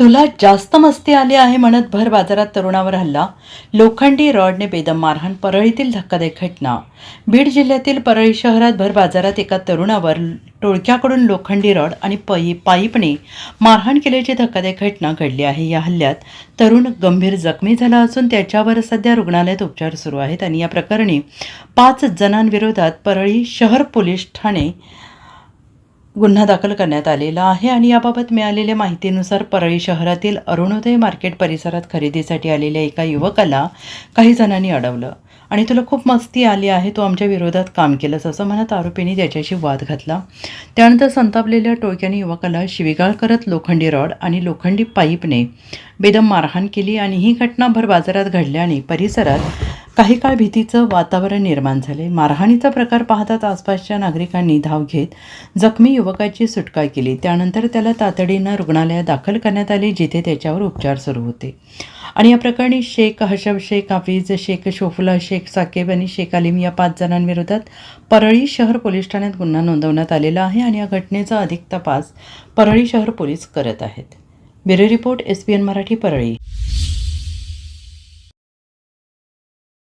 तुला जास्त मस्ती आली आहे म्हणत भर बाजारात तरुणावर हल्ला, लोखंडी रॉडने बेदम मारहाण, परळीतील धक्कादायक घटना. बीड जिल्ह्यातील परळी शहरात भर बाजारात एका तरुणावर टोळक्याकडून लोखंडी रॉड आणि पाईपने मारहाण केल्याची धक्कादायक घटना घडली आहे. या हल्ल्यात तरुण गंभीर जखमी झाला असून त्याच्यावर सध्या रुग्णालयात उपचार सुरू आहेत आणि या प्रकरणी 5 जणांविरोधात परळी शहर पोलीस ठाणे गुन्हा दाखल करण्यात आलेला आहे. आणि याबाबत मिळालेल्या माहितीनुसार परळी शहरातील अरुणोदय मार्केट परिसरात खरेदीसाठी आलेल्या एका युवकाला काही जणांनी अडवलं आणि तुला खूप मस्ती आली आहे, तू आमच्या विरोधात काम केलंस असं म्हणत आरोपींनी त्याच्याशी वाद घातला. त्यानंतर संतापलेल्या टोळक्याने युवकाला शिवीगाळ करत लोखंडी रॉड आणि लोखंडी पाईपने बेदम मारहाण केली आणि ही घटना भर बाजारात घडल्याने परिसरात काही काळ भीतीचं वातावरण निर्माण झाले. मारहाणीचा प्रकार पाहताच आसपासच्या नागरिकांनी धाव घेत जखमी युवकाची सुटका केली. त्यानंतर त्याला तातडीनं रुग्णालयात दाखल करण्यात आले, जिथे त्याच्यावर उपचार सुरू होते. आणि या प्रकरणी शेख हशब शेख, हाफिज शेख, शोफुला शेख, साकेब आणि शेख अलीम या 5 जणांविरोधात परळी शहर पोलीस ठाण्यात गुन्हा नोंदवण्यात आलेला आहे आणि या घटनेचा अधिक तपास परळी शहर पोलीस करत आहेत. Bureau report, SBN Marathi, Parli.